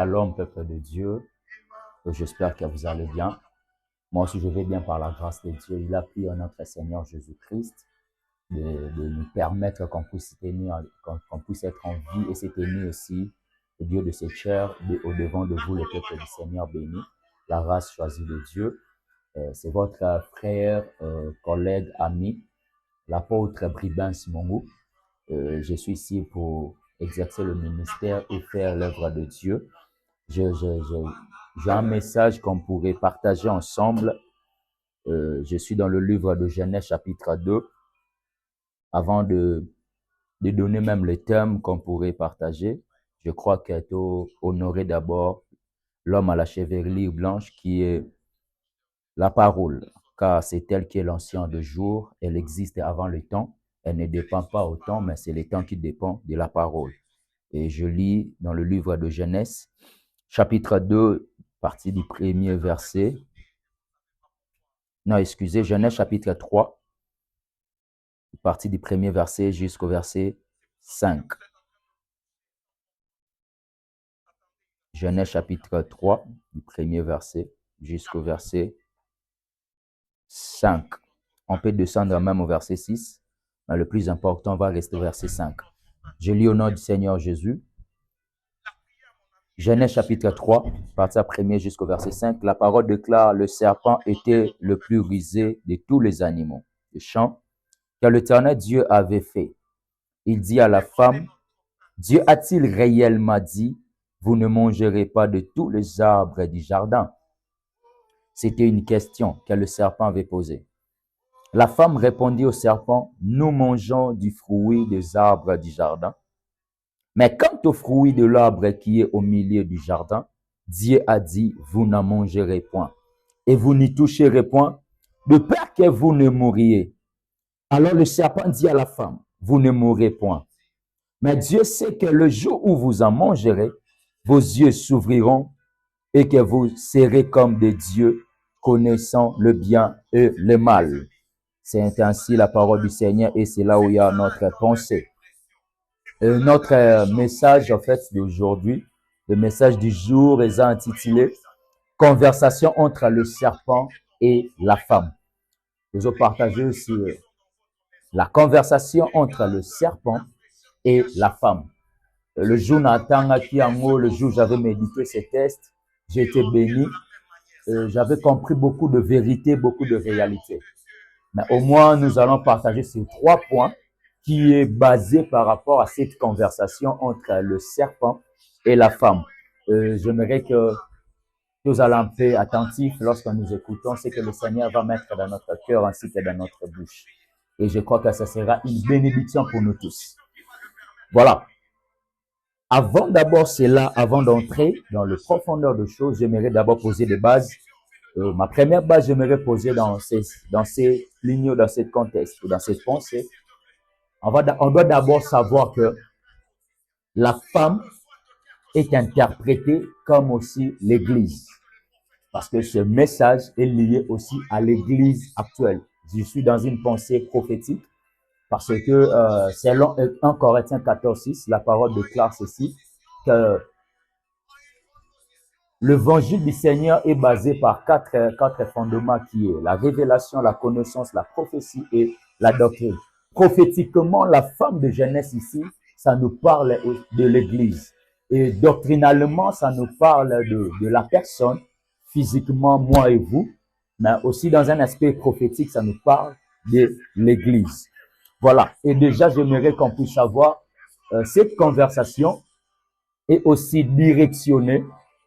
Shalom, peuple de Dieu. J'espère que vous allez bien. Moi aussi, je vais bien par la grâce de Dieu. Il a pris à notre Seigneur Jésus-Christ de nous permettre qu'on puisse être en vie et s'éteindre aussi, le Dieu de cette chair, au devant de vous, le peuple du Seigneur béni, la race choisie de Dieu. C'est votre frère, collègue, ami, l'apôtre Bribin Simongo. Je suis ici pour exercer le ministère et faire l'œuvre de Dieu. J'ai un message qu'on pourrait partager ensemble. Je suis dans le livre de Genèse chapitre 2. Avant de donner même le thème qu'on pourrait partager, je crois qu'il faut honorer d'abord l'homme à la chevelure blanche qui est la parole, car c'est elle qui est l'ancien de jour. Elle existe avant le temps. Elle ne dépend pas au temps, mais c'est le temps qui dépend de la parole. Et je lis dans le livre de Genèse, chapitre 2, partie du premier verset. Non, excusez, Genèse chapitre 3, partie du premier verset jusqu'au verset 5. Genèse chapitre 3, du premier verset jusqu'au verset 5. On peut descendre même au verset 6, mais le plus important va rester au verset 5. Je lis au nom du Seigneur Jésus. Genèse chapitre 3, partie 1 jusqu'au verset 5. La parole déclare: le serpent était le plus rusé de tous les animaux des champs que l'Éternel Dieu avait fait. Il dit à la femme: Dieu a-t-il réellement dit, vous ne mangerez pas de tous les arbres du jardin? C'était une question que le serpent avait posée. La femme répondit au serpent: nous mangeons du fruit des arbres du jardin. Mais quant au fruit de l'arbre qui est au milieu du jardin, Dieu a dit, vous n'en mangerez point, et vous n'y toucherez point, de peur que vous ne mouriez. Alors le serpent dit à la femme, vous ne mourrez point. Mais Dieu sait que le jour où vous en mangerez, vos yeux s'ouvriront et que vous serez comme des dieux, connaissant le bien et le mal. C'est ainsi la parole du Seigneur et c'est là où il y a notre pensée. Notre message, en fait, d'aujourd'hui, le message du jour est intitulé « Conversation entre le serpent et la femme ». Nous allons partager aussi la conversation entre le serpent et la femme. Le jour le jour où j'avais médité ces tests, j'ai été béni. J'avais compris beaucoup de vérités, beaucoup de réalités. Mais au moins, nous allons partager ces 3 points qui est basé par rapport à cette conversation entre le serpent et la femme. J'aimerais que nous allons un peu attentifs lorsque nous écoutons ce que le Seigneur va mettre dans notre cœur ainsi que dans notre bouche. Et je crois que ça sera une bénédiction pour nous tous. Voilà. Avant d'entrer dans le profondeur de choses, j'aimerais d'abord poser des bases. Ma première base, j'aimerais poser dans ces lignes, dans ce contexte, dans cette pensée. On doit d'abord savoir que la femme est interprétée comme aussi l'Église. Parce que ce message est lié aussi à l'Église actuelle. Je suis dans une pensée prophétique parce que selon 1 Corinthiens 14:6, la parole déclare ceci, que l'évangile du Seigneur est basé par quatre fondements qui est la révélation, la connaissance, la prophétie et la doctrine. Prophétiquement, la femme de Genèse ici, ça nous parle de l'Église. Et doctrinalement, ça nous parle de la personne, physiquement, moi et vous. Mais aussi dans un aspect prophétique, ça nous parle de l'Église. Voilà. Et déjà, j'aimerais qu'on puisse savoir cette conversation est aussi directionnée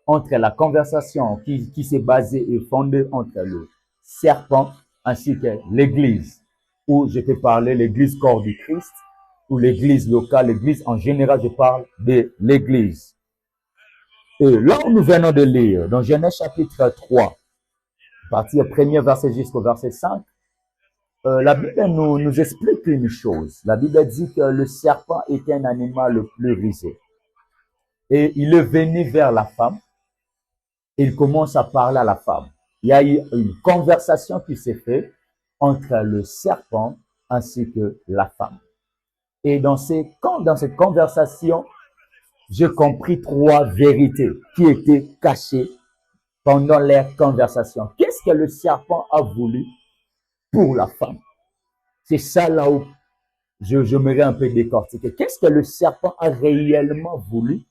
entre la conversation qui s'est basée et fondée entre le serpent ainsi que l'Église, où je peux parler l'Église corps du Christ, ou l'Église locale, l'Église en général, je parle de l'Église. Et là où nous venons de lire, dans Genèse chapitre 3, partir au premier verset jusqu'au verset 5, la Bible nous explique une chose. La Bible dit que le serpent était un animal le plus rusé. Et il est venu vers la femme. Il commence à parler à la femme. Il y a eu une conversation qui s'est faite entre le serpent ainsi que la femme. Et dans cette conversation, j'ai compris trois vérités qui étaient cachées pendant leur conversation. Qu'est-ce que le serpent a voulu pour la femme? C'est ça là où j'aimerais un peu décortiquer. Qu'est-ce que le serpent a réellement voulu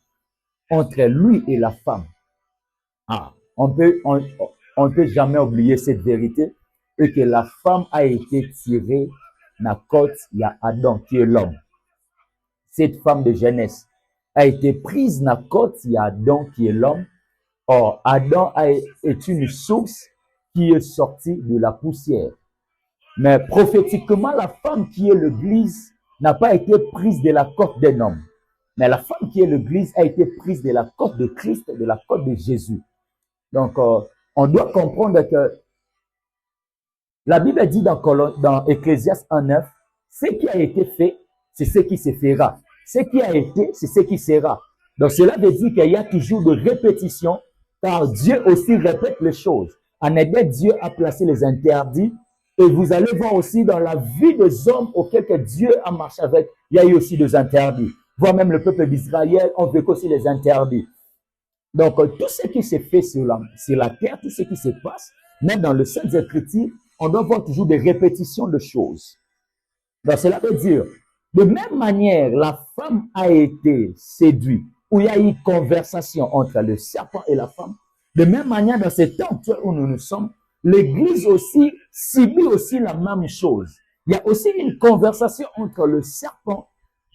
entre lui et la femme? Ah, on ne peut jamais oublier cette vérité et que la femme a été tirée na côte, il y a Adam qui est l'homme. Cette femme de Genèse a été prise na côte, il y a Adam qui est l'homme. Or, Adam est une source qui est sortie de la poussière. Mais prophétiquement, la femme qui est l'Église n'a pas été prise de la côte d'un homme. Mais la femme qui est l'Église a été prise de la côte de Christ, de la côte de Jésus. Donc, on doit comprendre que la Bible dit dans Ecclésiaste 1:9, ce qui a été fait, c'est ce qui se fera. Ce qui a été, c'est ce qui sera. Donc, cela veut dire qu'il y a toujours de répétition, car Dieu aussi répète les choses. En effet, Dieu a placé les interdits. Et vous allez voir aussi dans la vie des hommes auxquels que Dieu a marché avec, il y a eu aussi des interdits. Voire même le peuple d'Israël, on veut aussi les interdits. Donc, tout ce qui s'est fait sur la terre, tout ce qui se passe, même dans le Saintes Écritures, on doit voir toujours des répétitions de choses. Donc, cela veut dire, de même manière, la femme a été séduite, où il y a eu conversation entre le serpent et la femme. De même manière, dans ce temps actuel où nous sommes, l'Église aussi subit aussi la même chose. Il y a aussi une conversation entre le serpent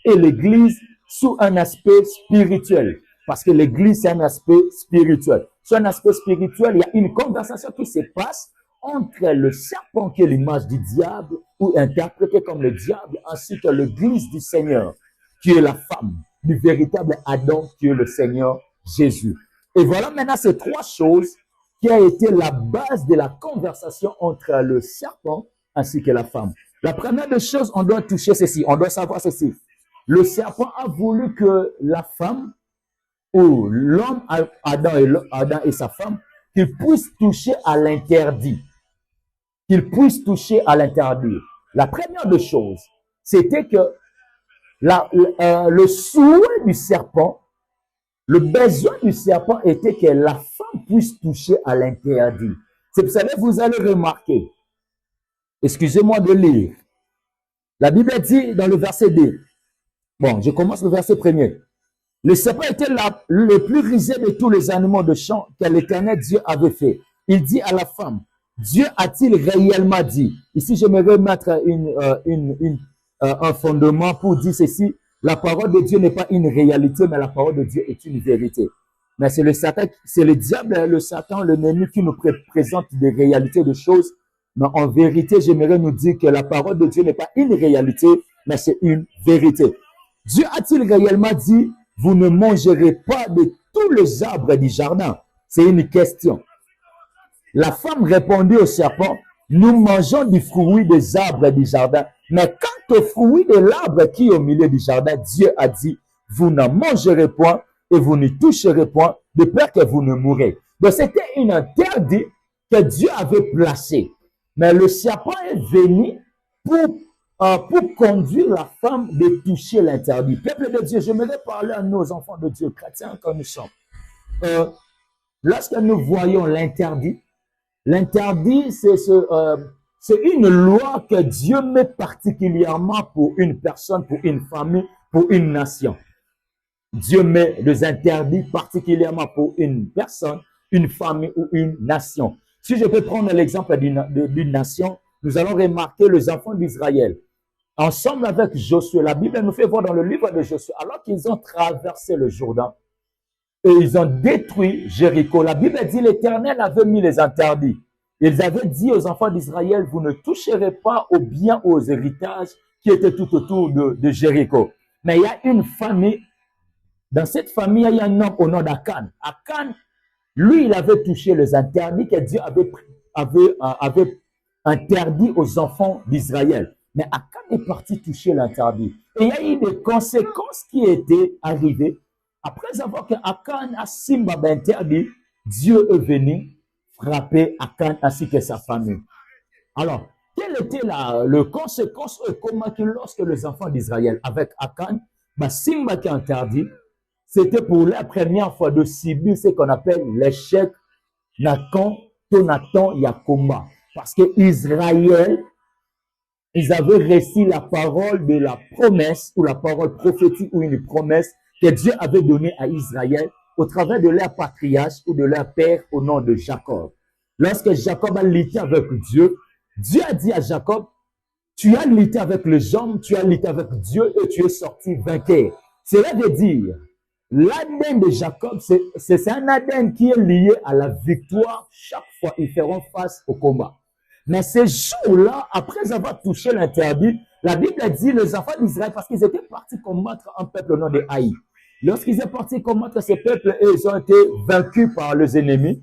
et l'Église sous un aspect spirituel. Parce que l'Église, c'est un aspect spirituel. Sur un aspect spirituel, il y a une conversation qui se passe entre le serpent qui est l'image du diable ou interprété comme le diable, ainsi que l'Église du Seigneur, qui est la femme du véritable Adam, qui est le Seigneur Jésus. Et voilà maintenant ces trois choses qui a été la base de la conversation entre le serpent ainsi que la femme. La première des choses, on doit toucher ceci, on doit savoir ceci. Le serpent a voulu que la femme ou l'homme, Adam et sa femme, qu'ils puissent toucher à l'interdit. Qu'ils puissent toucher à l'interdit. La première des choses, c'était que le souhait du serpent, le besoin du serpent était que la femme puisse toucher à l'interdit. C'est pour ça que vous allez remarquer, excusez-moi de lire, la Bible dit dans le verset 2, bon, je commence le verset 1er. Le serpent était le plus rusé de tous les animaux de champ que l'Éternel Dieu avait fait. Il dit à la femme, Dieu a-t-il réellement dit? Ici, j'aimerais mettre un fondement pour dire ceci. La parole de Dieu n'est pas une réalité, mais la parole de Dieu est une vérité. Mais c'est le Satan, c'est le diable, le Satan, l'ennemi qui nous présente des réalités de choses. Mais en vérité, j'aimerais nous dire que la parole de Dieu n'est pas une réalité, mais c'est une vérité. Dieu a-t-il réellement dit, vous ne mangerez pas de tous les arbres du jardin? C'est une question. La femme répondit au serpent, nous mangeons du fruit des arbres du jardin. Mais quant au fruit de l'arbre qui est au milieu du jardin, Dieu a dit, vous n'en mangerez point et vous n'y toucherez point de peur que vous ne mourrez. Donc c'était une interdit que Dieu avait placée. Mais le serpent est venu pour conduire la femme de toucher l'interdit. Peuple de Dieu, j'aimerais parler à nos enfants de Dieu, chrétiens comme nous sommes. Lorsque nous voyons l'interdit, c'est une loi que Dieu met particulièrement pour une personne, pour une famille, pour une nation. Dieu met des interdits particulièrement pour une personne, une famille ou une nation. Si je peux prendre l'exemple d'une nation, nous allons remarquer les enfants d'Israël. Ensemble avec Josué, la Bible nous fait voir dans le livre de Josué, alors qu'ils ont traversé le Jourdain et ils ont détruit Jéricho. La Bible dit l'Éternel avait mis les interdits. Ils avaient dit aux enfants d'Israël, vous ne toucherez pas aux biens ou aux héritages qui étaient tout autour de Jéricho. Mais il y a une famille, dans cette famille, il y a un homme au nom d'Akan. Akan, lui, il avait touché les interdits que Dieu avait interdit aux enfants d'Israël. Mais Akan est parti toucher l'interdit. Et il y a eu des conséquences qui étaient arrivées. Après avoir qu'Akan a Simba interdit, Dieu est venu frapper Akan ainsi que sa famille. Alors, quelle était la conséquence comment que lorsque les enfants d'Israël avec Akan, Simba qui a interdit, c'était pour la première fois de subir ce qu'on appelle l'échec Nakan, Tonatan, Yakoma. Parce que Israël, ils avaient reçu la parole de la promesse ou la parole prophétique ou une promesse que Dieu avait donnée à Israël au travers de leur patriarche ou de leur père au nom de Jacob. Lorsque Jacob a lutté avec Dieu, Dieu a dit à Jacob, tu as lutté avec les hommes, tu as lutté avec Dieu et tu es sorti vainqueur. Cela veut dire, l'ADN de Jacob, c'est un ADN qui est lié à la victoire. Chaque fois, ils feront face au combat. Mais ces jours-là, après avoir touché l'interdit, la Bible dit les enfants d'Israël, parce qu'ils étaient partis combattre un peuple au nom de Haï. Lorsqu'ils étaient partis combattre ces peuples, ils ont été vaincus par les ennemis.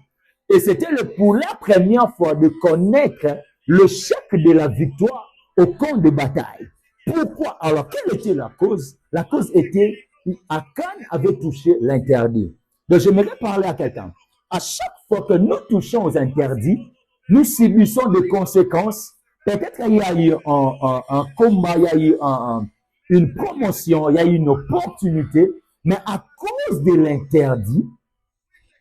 Et c'était pour la première fois de connaître le chèque de la victoire au camp de bataille. Pourquoi? Alors, quelle était la cause? La cause était qu'Akan avait touché l'interdit. Donc, j'aimerais parler à quelqu'un. À chaque fois que nous touchons aux interdits, nous subissons des conséquences. Peut-être qu'il y a eu un combat, il y a eu une promotion, il y a eu une opportunité, mais à cause de l'interdit,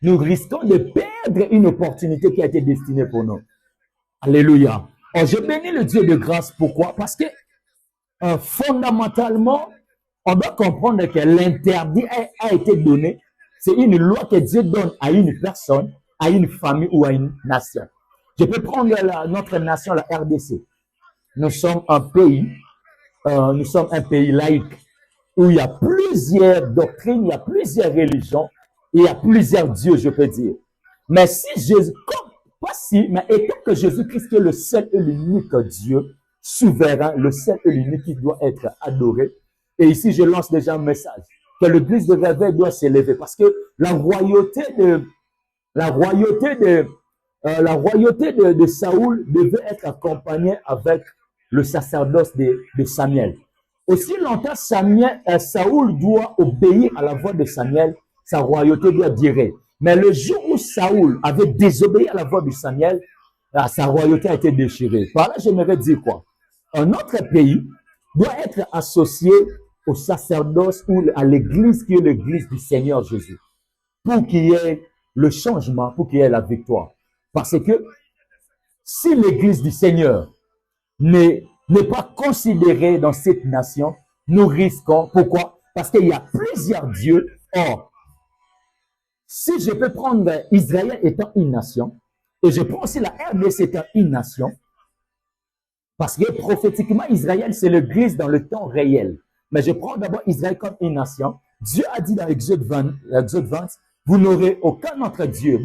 nous risquons de perdre une opportunité qui a été destinée pour nous. Alléluia. Alors, je bénis le Dieu de grâce. Pourquoi? Parce que fondamentalement, on doit comprendre que l'interdit a été donné. C'est une loi que Dieu donne à une personne, à une famille ou à une nation. Je peux prendre notre nation, la RDC. Nous sommes un pays laïque où il y a plusieurs doctrines, il y a plusieurs religions, et il y a plusieurs dieux, je peux dire. Mais si Jésus, mais étant que Jésus-Christ est le seul et l'unique Dieu, souverain, le seul et l'unique qui doit être adoré, et ici je lance déjà un message, que l'église de réveil doit s'élever, parce que la royauté de Saoul devait être accompagnée avec le sacerdoce de Samuel. Aussi longtemps Saoul doit obéir à la voix de Samuel, sa royauté doit durer. Mais le jour où Saoul avait désobéi à la voix de Samuel, sa royauté a été déchirée. Par là, j'aimerais dire quoi? Un autre pays doit être associé au sacerdoce ou à l'église qui est l'église du Seigneur Jésus, pour qu'il y ait le changement, pour qu'il y ait la victoire. Parce que si l'église du Seigneur n'est pas considérée dans cette nation, nous risquons. Pourquoi? Parce qu'il y a plusieurs dieux. Or, si je peux prendre Israël étant une nation, et je prends aussi la RDC étant une nation, parce que prophétiquement, Israël, c'est l'église dans le temps réel. Mais je prends d'abord Israël comme une nation. Dieu a dit dans Exode 20, vous n'aurez aucun autre Dieu.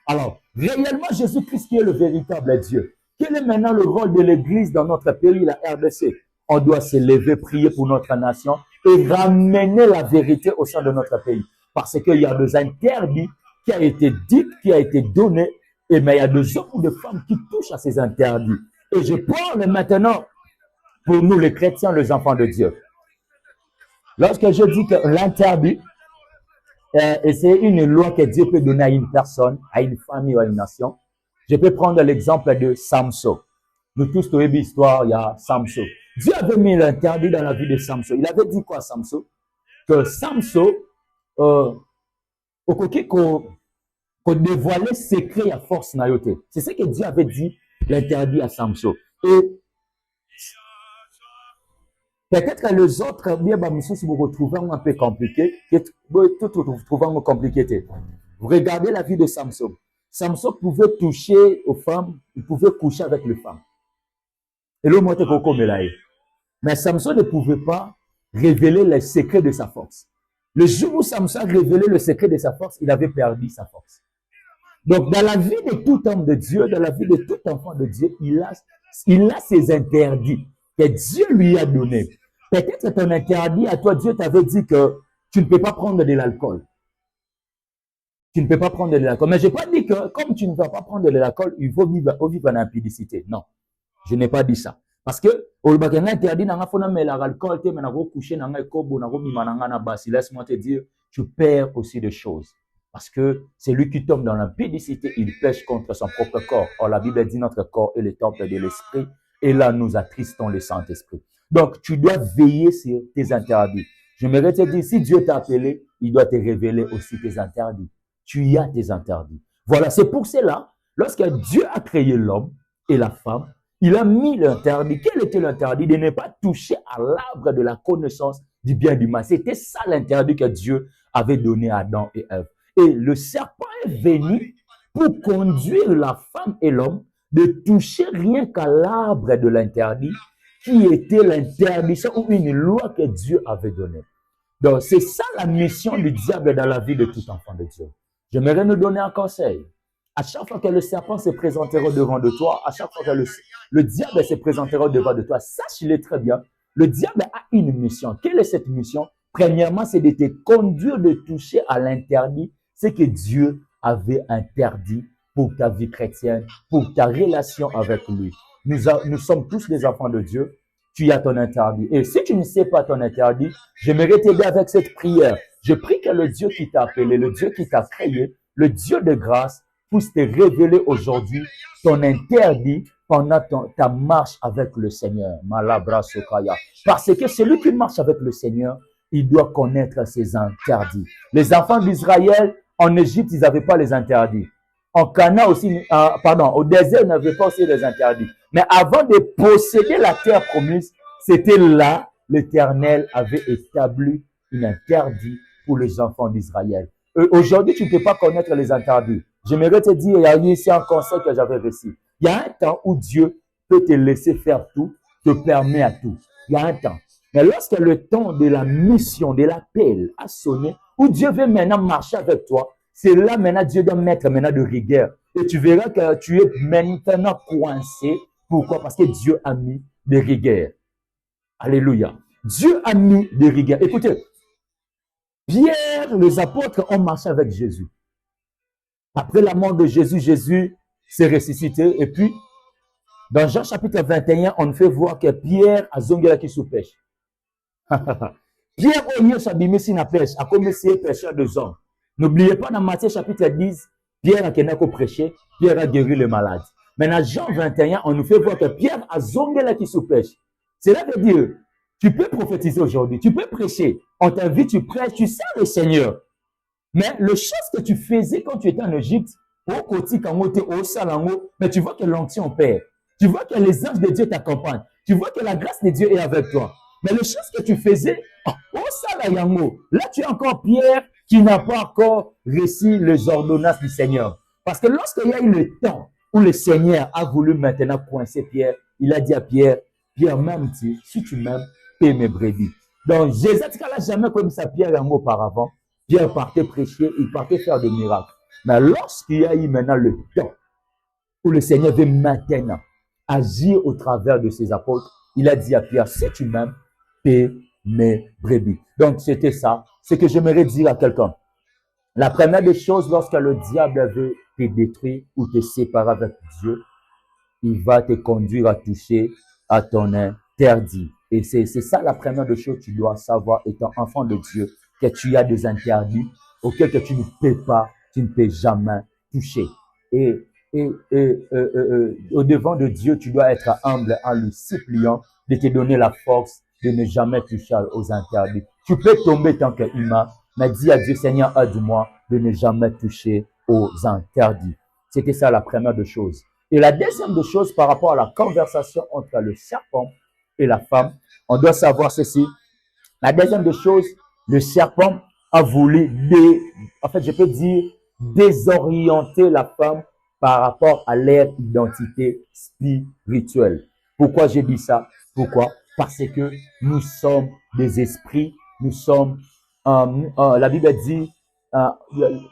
Alors, réellement, Jésus-Christ qui est le véritable Dieu. Quel est maintenant le rôle de l'église dans notre pays, la RDC? On doit s'élever, prier pour notre nation et ramener la vérité au sein de notre pays. Parce qu'il y a des interdits qui ont été dits, qui ont été donnés, et mais il y a des hommes ou des femmes qui touchent à ces interdits. Et je parle maintenant pour nous les chrétiens, les enfants de Dieu. Lorsque je dis que l'interdit, c'est une loi que Dieu peut donner à une personne, à une famille ou à une nation, je peux prendre l'exemple de Samson. Nous tous, dans l'histoire, il y a Samson. Dieu avait mis l'interdit dans la vie de Samson. Il avait dit quoi, Samson? Que Samson, qu'on dévoilait secret à force naïveté. C'est ce que Dieu avait dit, l'interdit à Samson. Et peut-être que les autres, bien, si vous retrouvez un peu compliqué, vous regardez la vie de Samson. Samson pouvait toucher aux femmes, il pouvait coucher avec les femmes. Et le mot est mais Samson ne pouvait pas révéler les secrets de sa force. Le jour où Samson a révélé le secret de sa force, il avait perdu sa force. Donc, dans la vie de tout homme de Dieu, dans la vie de tout enfant de Dieu, il a ses interdits que Dieu lui a donnés. Peut-être ton interdit à toi, Dieu t'avait dit que tu ne peux pas prendre de l'alcool. Tu ne peux pas prendre de l'alcool. Mais je n'ai pas dit que comme tu ne vas pas prendre de l'alcool, il faut vivre en impudicité. Non, je n'ai pas dit ça. Parce que, interdit, laisse-moi te dire, tu perds aussi des choses. Parce que c'est lui qui tombe dans l'impudicité, il pêche contre son propre corps. Or, la Bible dit notre corps est le temple de l'esprit. Et là, nous attristons le Saint-Esprit. Donc, tu dois veiller sur tes interdits. J'aimerais te dire, si Dieu t'a appelé, il doit te révéler aussi tes interdits. Tu y as tes interdits. Voilà, c'est pour cela, lorsque Dieu a créé l'homme et la femme, il a mis l'interdit. Quel était l'interdit? De ne pas toucher à l'arbre de la connaissance du bien et du mal. C'était ça l'interdit que Dieu avait donné à Adam et Ève. Et le serpent est venu pour conduire la femme et l'homme de toucher rien qu'à l'arbre de l'interdit, qui était l'interdiction ou une loi que Dieu avait donnée. Donc, c'est ça la mission du diable dans la vie de tout enfant de Dieu. J'aimerais nous donner un conseil. À chaque fois que le serpent se présentera devant de toi, à chaque fois que le diable se présentera devant de toi, sache-le très bien, le diable a une mission. Quelle est cette mission? Premièrement, c'est de te conduire de toucher à l'interdit, ce que Dieu avait interdit pour ta vie chrétienne, pour ta relation avec lui. Nous sommes tous des enfants de Dieu. Tu as ton interdit. Et si tu ne sais pas ton interdit, j'aimerais t'aider avec cette prière. Je prie que le Dieu qui t'a appelé, le Dieu qui t'a créé, le Dieu de grâce, puisse te révéler aujourd'hui ton interdit pendant ta marche avec le Seigneur. Malabra Sokaya. Parce que celui qui marche avec le Seigneur, il doit connaître ses interdits. Les enfants d'Israël, en Égypte, ils n'avaient pas les interdits. En Canaan aussi, au désert, ils n'avaient pas aussi les interdits. Mais avant de posséder la terre promise, c'était là l'Éternel avait établi un interdit pour les enfants d'Israël. Aujourd'hui, tu ne peux pas connaître les interdits. J'aimerais te dire, il y a eu ici un conseil que j'avais reçu. Il y a un temps où Dieu peut te laisser faire tout, te permet à tout. Il y a un temps. Mais lorsque le temps de la mission, de l'appel a sonné, où Dieu veut maintenant marcher avec toi, c'est là maintenant Dieu doit mettre maintenant de rigueur. Et tu verras que tu es maintenant coincé. Pourquoi? Parce que Dieu a mis des rigueurs. Alléluia. Dieu a mis des rigueurs. Écoutez, Pierre, les apôtres ont marché avec Jésus. Après la mort de Jésus, Jésus s'est ressuscité. Et puis, dans Jean chapitre 21, on fait voir que Pierre a zongé qui sous pêche. Pierre, au lieu de s'abîmer sur la pêche, a commencé à pêcher des hommes. N'oubliez pas, dans Matthieu chapitre 10, Pierre a prêché, Pierre a guéri les malades. Mais dans Jean 21, on nous fait voir que Pierre a zongé qui sous pêche. Cela veut dire, tu peux prophétiser aujourd'hui, tu peux prêcher. On t'invite, tu prêches, tu sers le Seigneur. Mais le chose que tu faisais quand tu étais en Égypte, au côté, au salango, mais tu vois que l'onction perd. Tu vois que les anges de Dieu t'accompagnent. Tu vois que la grâce de Dieu est avec toi. Mais les choses que tu faisais, au salayango, là tu es encore Pierre qui n'a pas encore reçu les ordonnances du Seigneur. Parce que lorsqu'il y a eu le temps où le Seigneur a voulu maintenant coincer Pierre, il a dit à Pierre, Pierre, même-tu, si tu m'aimes, paie mes brebis. Donc, Jésus n'a jamais comme ça Pierre auparavant. Pierre partait prêcher, il partait faire des miracles. Mais lorsqu'il y a eu maintenant le temps où le Seigneur veut maintenant agir au travers de ses apôtres, il a dit à Pierre, si tu m'aimes, paie mes brebis. Donc, c'était ça. Ce que j'aimerais dire à quelqu'un. La première des choses, lorsque le diable veut te détruire ou te séparer avec Dieu, il va te conduire à toucher à ton interdit. Et c'est ça la première des choses que tu dois savoir, étant enfant de Dieu, que tu as des interdits auxquels que tu ne peux jamais toucher. Et au devant de Dieu, tu dois être humble en lui suppliant de te donner la force de ne jamais toucher aux interdits. Tu peux tomber tant qu'humain, mais dis à Dieu, Seigneur, aide-moi de ne jamais toucher aux interdits. C'était ça la première des choses. Et la deuxième des choses par rapport à la conversation entre le serpent et la femme, on doit savoir ceci. La deuxième des choses, le serpent a voulu, je peux dire, désorienter la femme par rapport à leur identité spirituelle. Pourquoi j'ai dit ça? Pourquoi? Parce que nous sommes des esprits, nous sommes, la Bible dit,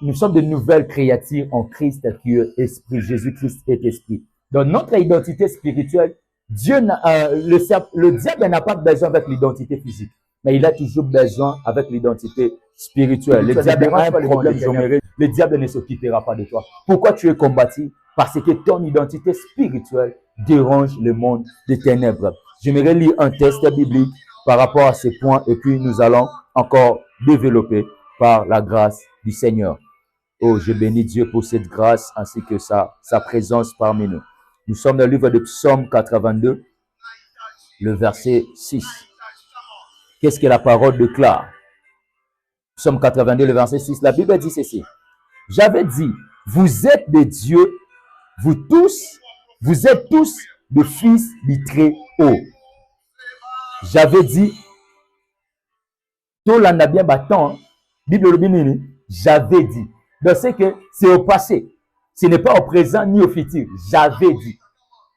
nous sommes de nouvelles créatures en Christ qui est esprit. Jésus-Christ est esprit. Dans notre identité spirituelle, le diable n'a pas besoin avec l'identité physique, mais il a toujours besoin avec l'identité spirituelle. Le diable a un problème, le diable ne s'occupera pas de toi. Pourquoi tu es combattu? Parce que ton identité spirituelle dérange le monde des ténèbres. J'aimerais lire un texte biblique par rapport à ces points et puis nous allons encore développer par la grâce du Seigneur. Oh, je bénis Dieu pour cette grâce ainsi que sa présence parmi nous. Nous sommes dans le livre de Psaume 82, le verset 6. Qu'est-ce que la parole déclare? Psaume 82, le verset 6, la Bible dit ceci. J'avais dit, vous êtes des dieux, vous êtes tous des fils du Très-Haut. J'avais dit, tout l'en a bien battant, Bible le béni, j'avais dit. Donc c'est que c'est au passé. Ce n'est pas au présent ni au futur. J'avais dit.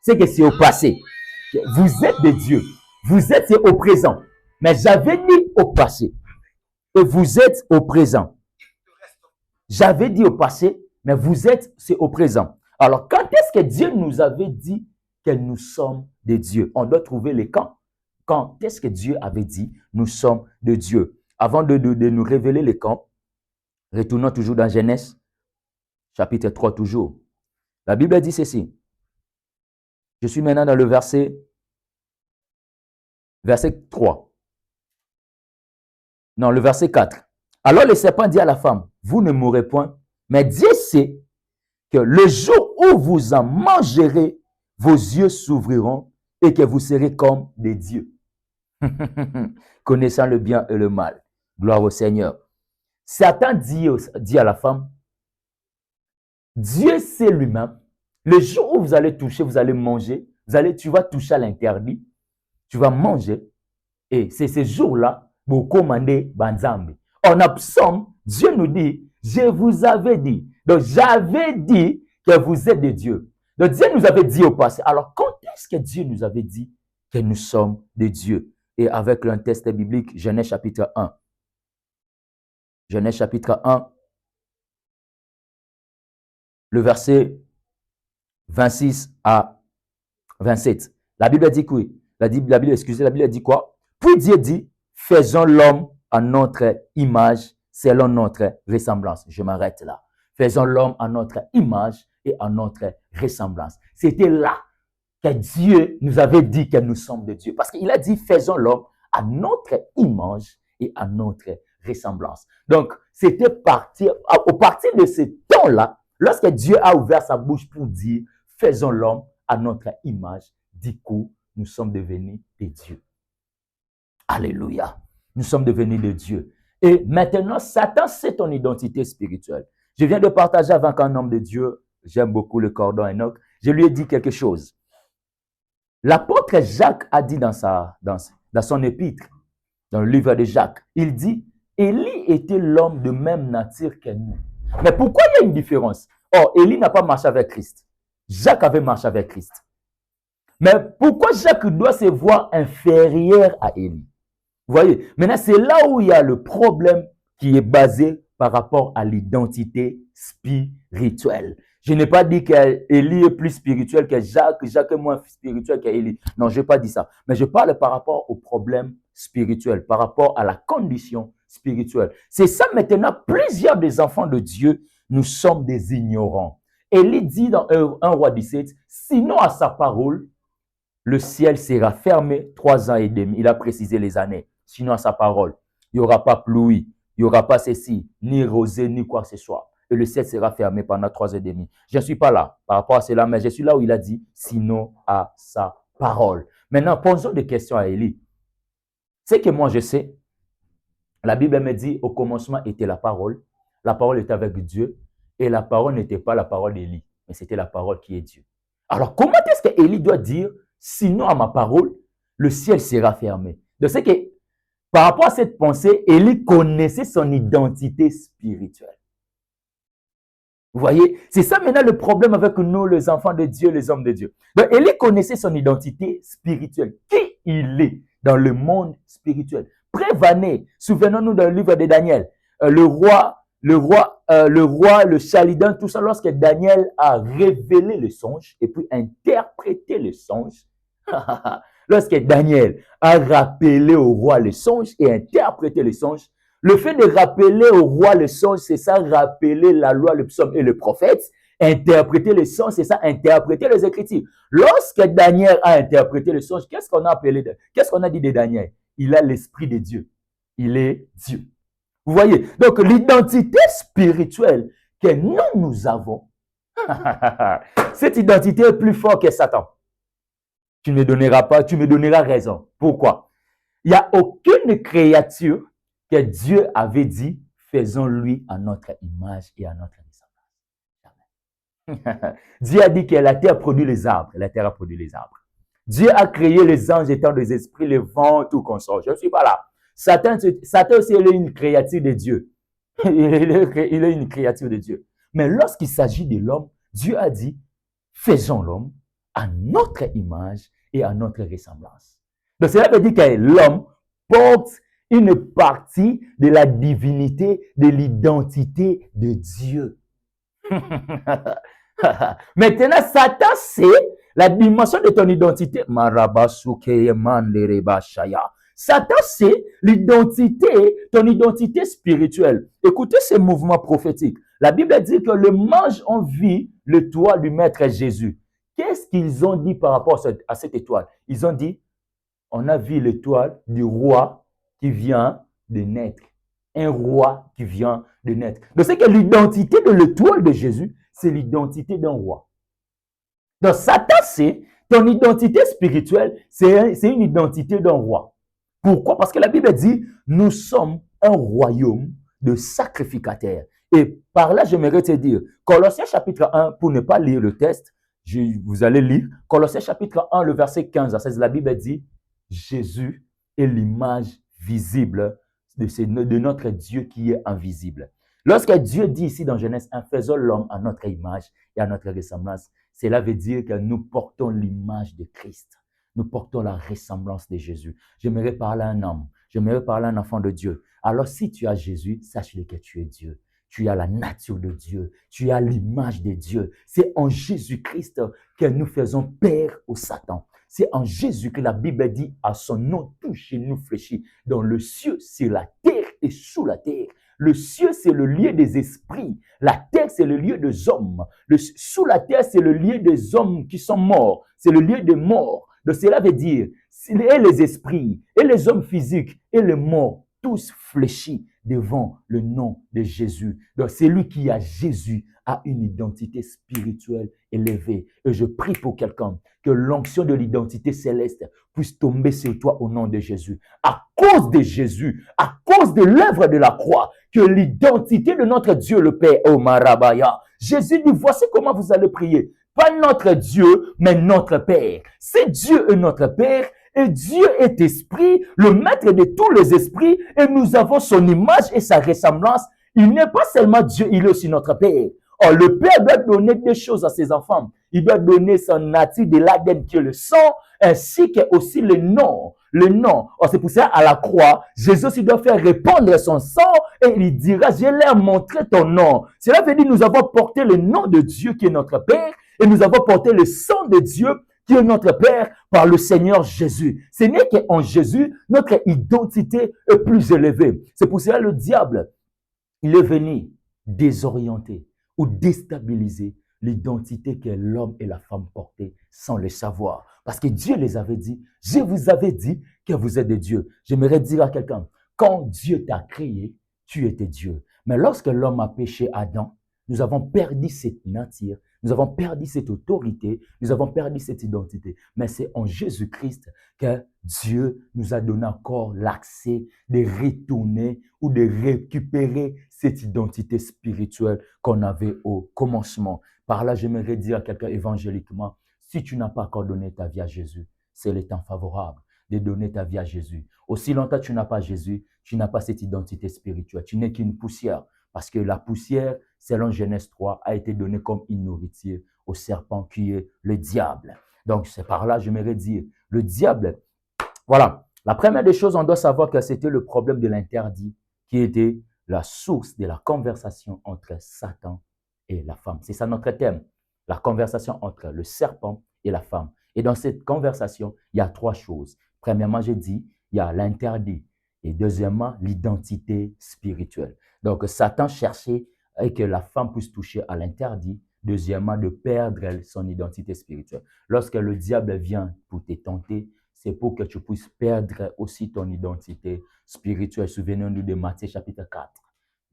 C'est que c'est au passé. Vous êtes des dieux. Vous êtes au présent. Mais j'avais dit au passé. Et vous êtes au présent. J'avais dit au passé, mais vous êtes, c'est au présent. Alors, quand est-ce que Dieu nous avait dit que nous sommes des dieux? On doit trouver les camps. Quand est-ce que Dieu avait dit nous sommes des dieux? Avant de nous révéler les camps, retournons toujours dans Genèse, chapitre 3 toujours. La Bible dit ceci. Je suis maintenant dans le verset 3. Non, le verset 4. Alors le serpent dit à la femme, vous ne mourrez point, mais Dieu sait que le jour où vous en mangerez, vos yeux s'ouvriront et que vous serez comme des dieux, connaissant le bien et le mal. Gloire au Seigneur. Satan dit à la femme, Dieu sait lui-même, le jour où vous allez toucher, vous allez manger, tu vas toucher à l'interdit, tu vas manger, et c'est ce jour-là, vous commandez Banzambi. En absent, Dieu nous dit, je vous avais dit. Donc, j'avais dit que vous êtes des dieux. Donc, Dieu nous avait dit au passé. Alors, quand est-ce que Dieu nous avait dit que nous sommes des dieux? Et avec un texte biblique, Genèse chapitre 1. Genèse chapitre 1, le verset 26 à 27. La Bible dit quoi? La Bible dit quoi? Puis Dieu dit, faisons l'homme à notre image, selon notre ressemblance. Je m'arrête là. Faisons l'homme à notre image et à notre ressemblance. C'était là que Dieu nous avait dit que nous sommes de Dieu. Parce qu'il a dit, faisons l'homme à notre image et à notre ressemblance. Donc, c'était au partir de ce temps-là, lorsque Dieu a ouvert sa bouche pour dire, faisons l'homme à notre image, du coup, nous sommes devenus des dieux. Alléluia. Nous sommes devenus des dieux. Et maintenant, Satan, c'est ton identité spirituelle. Je viens de partager avec un homme de Dieu, j'aime beaucoup le cordon Enoch, je lui ai dit quelque chose. L'apôtre Jacques a dit dans son épître, dans le livre de Jacques, il dit, Élie était l'homme de même nature que nous. Mais pourquoi il y a une différence? Or, Élie n'a pas marché avec Christ. Jacques avait marché avec Christ. Mais pourquoi Jacques doit se voir inférieur à Élie? Vous voyez, maintenant c'est là où il y a le problème qui est basé par rapport à l'identité spirituelle. Je n'ai pas dit qu'Élie est plus spirituel que Jacques, Jacques est moins spirituel qu'Élie. Non, je n'ai pas dit ça. Mais je parle par rapport au problème spirituel, par rapport à la condition spirituelle. C'est ça maintenant, plusieurs des enfants de Dieu, nous sommes des ignorants. Élie dit dans 1 Roi 17, sinon à sa parole, le ciel sera fermé 3 ans et demi. Il a précisé les années. Sinon à sa parole, il n'y aura pas pluie, il n'y aura pas ceci, ni rosée, ni quoi que ce soit. Et le ciel sera fermé pendant 3 ans et demi. Je ne suis pas là par rapport à cela, mais je suis là où il a dit, sinon à sa parole. Maintenant, posons des questions à Élie. C'est que moi je sais, la Bible me dit, au commencement était la parole était avec Dieu, et la parole n'était pas la parole d'Élie, mais c'était la parole qui est Dieu. Alors, comment est-ce que Élie doit dire, sinon à ma parole, le ciel sera fermé? Donc, c'est que, par rapport à cette pensée, Élie connaissait son identité spirituelle. Vous voyez, c'est ça maintenant le problème avec nous, les enfants de Dieu, les hommes de Dieu. Donc, Élie connaissait son identité spirituelle. Qui il est dans le monde spirituel? Prévanez, souvenons-nous dans le livre de Daniel, le roi, le Chaldéen, tout ça, lorsque Daniel a révélé le songe et puis interprété le songe, lorsque Daniel a rappelé au roi le songe et interprété le songe, le fait de rappeler au roi le songe, c'est ça, rappeler la loi, le psaume et le prophète. Interpréter le songe, c'est ça, interpréter les Écritures. Lorsque Daniel a interprété le songe, qu'est-ce qu'on a dit de Daniel? Il a l'esprit de Dieu. Il est Dieu. Vous voyez? Donc, l'identité spirituelle que nous avons, cette identité est plus forte que Satan. Tu me donneras raison. Pourquoi? Il n'y a aucune créature que Dieu avait dit, faisons-lui à notre image et à notre ressemblance. Dieu a dit que la terre produit les arbres, la terre a produit les arbres. Dieu a créé les anges étant des esprits, les vents, tout consort. Je ne suis pas là. Satan aussi, il est une créature de Dieu. Il est une créature de Dieu. Mais lorsqu'il s'agit de l'homme, Dieu a dit, faisons l'homme à notre image et à notre ressemblance. Donc cela veut dire que l'homme porte une partie de la divinité, de l'identité de Dieu. Maintenant, Satan sait la dimension de ton identité. Satan sait l'identité, ton identité spirituelle. Écoutez ce mouvement prophétique. La Bible dit que le mange en vie le toit du Maître Jésus. Qu'est-ce qu'ils ont dit par rapport à cette étoile? Ils ont dit, on a vu l'étoile du roi qui vient de naître. Un roi qui vient de naître. Donc, c'est que l'identité de l'étoile de Jésus, c'est l'identité d'un roi. Donc, Satan, c'est ton identité spirituelle, c'est une identité d'un roi. Pourquoi? Parce que la Bible dit, nous sommes un royaume de sacrificateurs. Et par là, j'aimerais te dire, Colossiens chapitre 1, pour ne pas lire le texte, vous allez lire, Colossiens chapitre 1, le verset 15 à 16, la Bible dit, Jésus est l'image visible de notre Dieu qui est invisible. Lorsque Dieu dit ici dans Genèse 1, faisons l'homme à notre image et à notre ressemblance, cela veut dire que nous portons l'image de Christ. Nous portons la ressemblance de Jésus. J'aimerais parler à un homme, j'aimerais parler à un enfant de Dieu. Alors si tu as Jésus, sache-le que tu es Dieu. Tu as la nature de Dieu, tu as l'image de Dieu. C'est en Jésus-Christ que nous faisons peur au Satan. C'est en Jésus que la Bible dit, à son nom, tout genou fléchit dans le ciel, sur la terre et sous la terre. Le ciel, c'est le lieu des esprits. La terre, c'est le lieu des hommes. Sous la terre, c'est le lieu des hommes qui sont morts. C'est le lieu des morts. Donc, cela veut dire, et les esprits, et les hommes physiques, et les morts, tous fléchis devant le nom de Jésus. Donc, celui qui a Jésus a une identité spirituelle élevée. Et je prie pour quelqu'un que l'onction de l'identité céleste puisse tomber sur toi au nom de Jésus. À cause de Jésus, à cause de l'œuvre de la croix, que l'identité de notre Dieu le Père, oh Marabaya, Jésus dit, voici comment vous allez prier. Pas notre Dieu, mais notre Père. C'est Dieu est notre Père. Et Dieu est esprit, le maître de tous les esprits, et nous avons son image et sa ressemblance. Il n'est pas seulement Dieu, il est aussi notre Père. Or, le Père doit donner des choses à ses enfants. Il doit donner son nature de l'ADN qui est le sang, ainsi que aussi le nom. Le nom. Or, c'est pour ça, à la croix, Jésus aussi doit faire répandre son sang et il dira, je leur montré ton nom. Cela veut dire, nous avons porté le nom de Dieu qui est notre Père et nous avons porté le sang de Dieu qui est notre Père par le Seigneur Jésus. Ce n'est qu'en Jésus, notre identité est plus élevée. C'est pour cela le diable, il est venu désorienter ou déstabiliser l'identité que l'homme et la femme portaient sans le savoir. Parce que Dieu les avait dit, je vous avais dit que vous êtes des dieux. J'aimerais dire à quelqu'un, quand Dieu t'a créé, tu étais Dieu. Mais lorsque l'homme a péché Adam, nous avons perdu cette nature, nous avons perdu cette autorité, nous avons perdu cette identité. Mais c'est en Jésus-Christ que Dieu nous a donné encore l'accès de retourner ou de récupérer cette identité spirituelle qu'on avait au commencement. Par là, j'aimerais dire à quelqu'un évangéliquement, si tu n'as pas encore donné ta vie à Jésus, c'est le temps favorable de donner ta vie à Jésus. Aussi longtemps que tu n'as pas Jésus, tu n'as pas cette identité spirituelle. Tu n'es qu'une poussière. Parce que la poussière, selon Genèse 3, a été donnée comme une nourriture au serpent qui est le diable. Donc, c'est par là, j'aimerais dire, le diable, voilà. La première des choses, on doit savoir que c'était le problème de l'interdit qui était la source de la conversation entre Satan et la femme. C'est ça notre thème, la conversation entre le serpent et la femme. Et dans cette conversation, il y a trois choses. Premièrement, j'ai dit, il y a l'interdit. Et deuxièmement, l'identité spirituelle. Donc, Satan cherchait que la femme puisse toucher à l'interdit. Deuxièmement, de perdre son identité spirituelle. Lorsque le diable vient pour te tenter, c'est pour que tu puisses perdre aussi ton identité spirituelle. Souvenons-nous de Matthieu chapitre 4.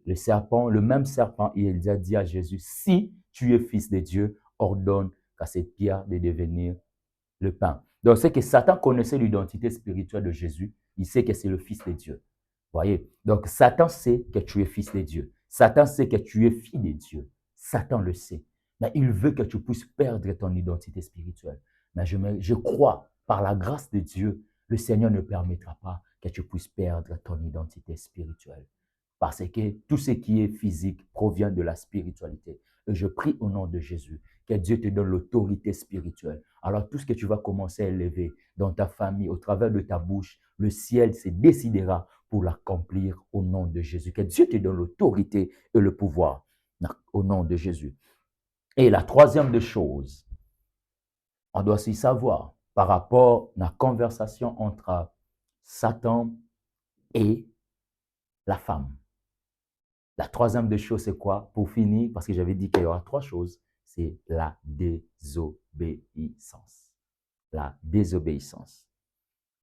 Le serpent, le même serpent, il a dit à Jésus, si tu es fils de Dieu, ordonne qu'à cette pierre de devenir le pain. Donc, c'est que Satan connaissait l'identité spirituelle de Jésus. Il sait que c'est le Fils de Dieu. Voyez? Donc, Satan sait que tu es fils de Dieu. Satan sait que tu es fille de Dieu. Satan le sait. Mais il veut que tu puisses perdre ton identité spirituelle. Mais je crois, par la grâce de Dieu, le Seigneur ne permettra pas que tu puisses perdre ton identité spirituelle. Parce que tout ce qui est physique provient de la spiritualité. Et je prie au nom de Jésus que Dieu te donne l'autorité spirituelle. Alors tout ce que tu vas commencer à élever dans ta famille, au travers de ta bouche, le ciel se décidera pour l'accomplir au nom de Jésus. Que Dieu te donne l'autorité et le pouvoir au nom de Jésus. Et la troisième des choses, on doit aussi savoir par rapport à la conversation entre Satan et la femme. La troisième des choses, c'est quoi? Pour finir, parce que j'avais dit qu'il y aura trois choses, c'est la désobéissance. La désobéissance.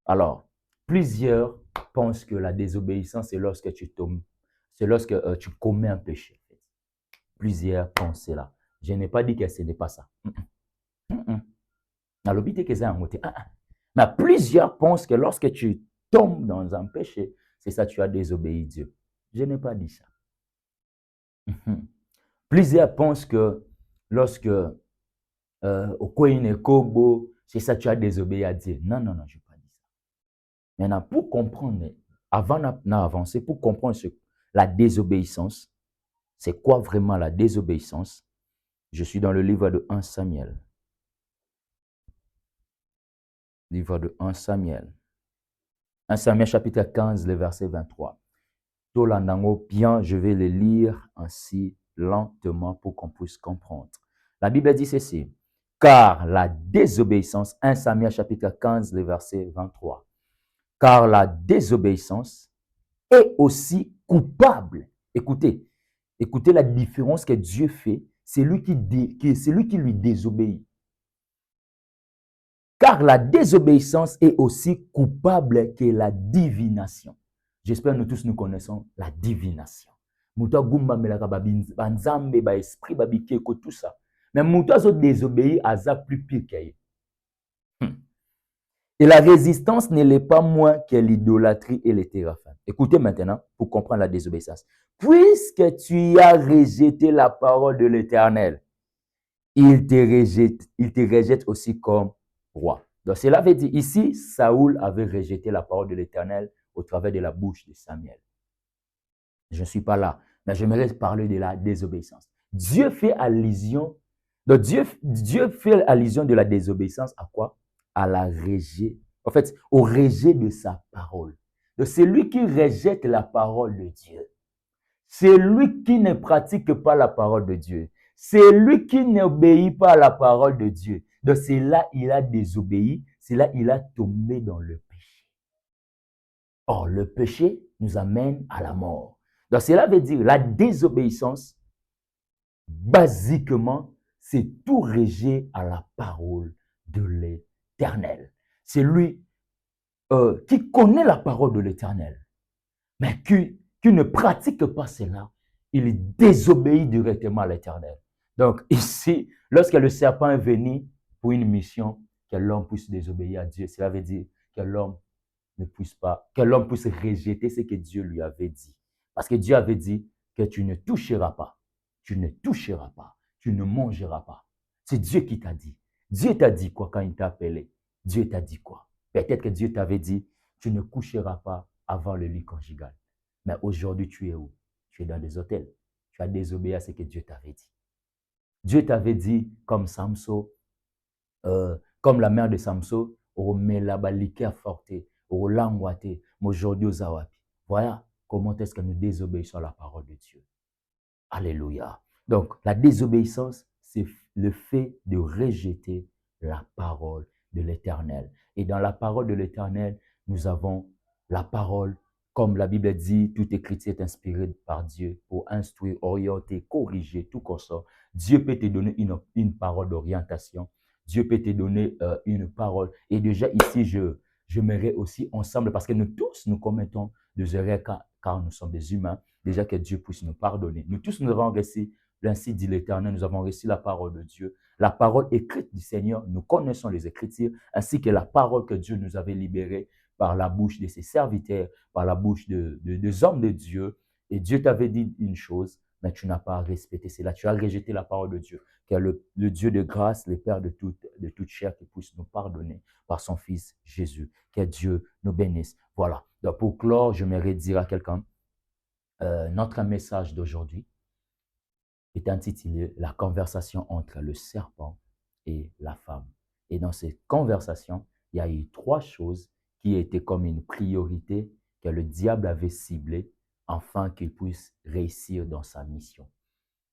Alors, plusieurs pensent que la désobéissance, c'est lorsque tu tombes, c'est lorsque tu commets un péché. Plusieurs pensent cela. Je n'ai pas dit que ce n'est pas ça. Mais plusieurs pensent que lorsque tu tombes dans un péché, c'est ça, tu as désobéi Dieu. Je n'ai pas dit ça. Plusieurs pensent que lorsque c'est ça, tu as désobéi à Dieu. Non, non, non, je n'ai pas dit ça. Maintenant, pour comprendre, avant d'avancer, pour comprendre la désobéissance, c'est quoi vraiment la désobéissance? Je suis dans le livre de 1 Samuel. Livre de 1 Samuel. 1 Samuel chapitre 15, le verset 23. Tolandango bien, je vais le lire ainsi lentement pour qu'on puisse comprendre. La Bible dit ceci. Car la désobéissance, 1 Samuel chapitre 15, le verset 23. Car la désobéissance est aussi coupable. Écoutez, écoutez la différence que Dieu fait. C'est lui qui lui désobéit. Car la désobéissance est aussi coupable que la divination. J'espère que nous tous nous connaissons la divination. Mouta gumba melaka banzambe ba esprit babikeko tout ça. Mais mouta zo désobéi à ça plus pire qu'elle. Et la résistance ne l'est pas moins que l'idolâtrie et les théraphins. Écoutez maintenant pour comprendre la désobéissance. Puisque tu as rejeté la parole de l'Éternel, il te rejette aussi comme roi. Donc cela veut dire ici, Saoul avait rejeté la parole de l'Éternel au travers de la bouche de Samuel. Je ne suis pas là, mais j'aimerais parler de la désobéissance. Dieu fait allusion, donc Dieu fait allusion de la désobéissance à quoi? À la rejet, en fait, au rejet de sa parole. Donc c'est lui qui rejette la parole de Dieu. C'est lui qui ne pratique pas la parole de Dieu. C'est lui qui n'obéit pas à la parole de Dieu. Donc c'est là il a désobéi, c'est là il a tombé dans le péché. Or, le péché nous amène à la mort. Donc cela veut dire la désobéissance, basiquement, c'est tout rejet à la parole de l'Éternel. C'est lui qui connaît la parole de l'Éternel, mais qui ne pratique pas cela, il désobéit directement à l'Éternel. Donc ici, lorsque le serpent est venu pour une mission, que l'homme puisse désobéir à Dieu, cela veut dire que l'homme ne puisse pas, que l'homme puisse rejeter ce que Dieu lui avait dit. Parce que Dieu avait dit que tu ne toucheras pas, tu ne toucheras pas, tu ne mangeras pas. C'est Dieu qui t'a dit. Dieu t'a dit quoi quand il t'a appelé? Dieu t'a dit quoi? Peut-être que Dieu t'avait dit, tu ne coucheras pas avant le lit conjugal. Mais aujourd'hui, tu es où? Tu es dans des hôtels. Tu as désobéi à ce que Dieu t'avait dit. Dieu t'avait dit, comme Samson, comme la mère de Samson, aujourd'hui aux Awapi. Voilà comment est-ce que nous désobéissons à la parole de Dieu. Alléluia. Donc, la désobéissance, c'est le fait de rejeter la parole de l'Éternel. Et dans la parole de l'Éternel, nous avons la parole, comme la Bible dit, toute écriture est inspirée par Dieu pour instruire, orienter, corriger, tout comme ça. Dieu peut te donner une parole d'orientation. Dieu peut te donner une parole. Et déjà ici, j'aimerais aussi ensemble, parce que nous tous, nous commettons des erreurs car nous sommes des humains, déjà que Dieu puisse nous pardonner. Nous tous, nous avons reçu, ainsi dit l'Éternel, nous avons reçu la parole de Dieu. la parole écrite du Seigneur. Nous connaissons les Écritures, ainsi que la parole que Dieu nous avait libérée par la bouche de ses serviteurs, par la bouche des hommes de Dieu. Et Dieu t'avait dit une chose, mais tu n'as pas respecté cela. Tu as rejeté la parole de Dieu, car le Dieu de grâce, le Père de toute chair, qui puisse nous pardonner par son Fils Jésus. Que Dieu nous bénisse. Voilà. Donc pour clore, j'aimerais dire à quelqu'un, notre message d'aujourd'hui est intitulé La conversation entre le serpent et la femme. Et dans cette conversation, il y a eu trois choses qui étaient comme une priorité que le diable avait ciblée afin qu'il puisse réussir dans sa mission.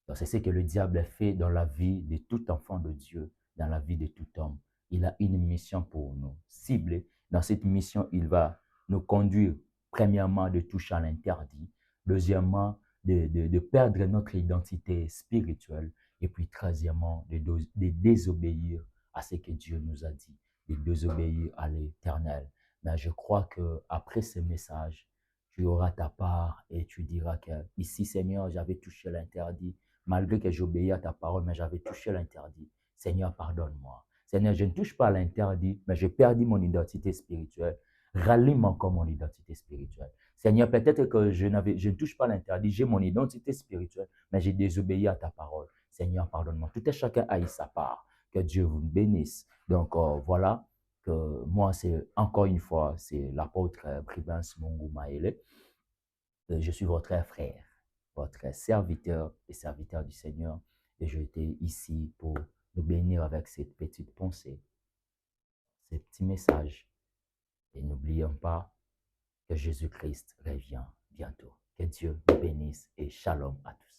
Donc, c'est ce que le diable a fait dans la vie de tout enfant de Dieu, dans la vie de tout homme. Il a une mission pour nous, ciblée. Dans cette mission, il va nous conduire, premièrement, de toucher à l'interdit. Deuxièmement, de perdre notre identité spirituelle. Et puis, troisièmement, de désobéir à ce que Dieu nous a dit, de désobéir à l'Éternel. Mais je crois qu'après ce message, tu auras ta part et tu diras que ici, Seigneur, j'avais touché l'interdit, malgré que j'obéis à ta parole, mais j'avais touché l'interdit. Seigneur, pardonne-moi. Seigneur, je ne touche pas à l'interdit, mais j'ai perdu mon identité spirituelle. Rallume encore mon identité spirituelle. Seigneur, peut-être que je ne touche pas à l'interdit, j'ai mon identité spirituelle, mais j'ai désobéi à ta parole. Seigneur, pardonne-moi. Tout et chacun a eu sa part. Que Dieu vous bénisse. Donc, voilà, que moi, c'est encore une fois, c'est l'apôtre Bribens Mungu Maele. Je suis votre frère, votre serviteur et serviteur du Seigneur. Et je suis ici pour nous bénir avec cette petite pensée, ce petit message. Et n'oublions pas que Jésus-Christ revient bientôt. Que Dieu nous bénisse et shalom à tous.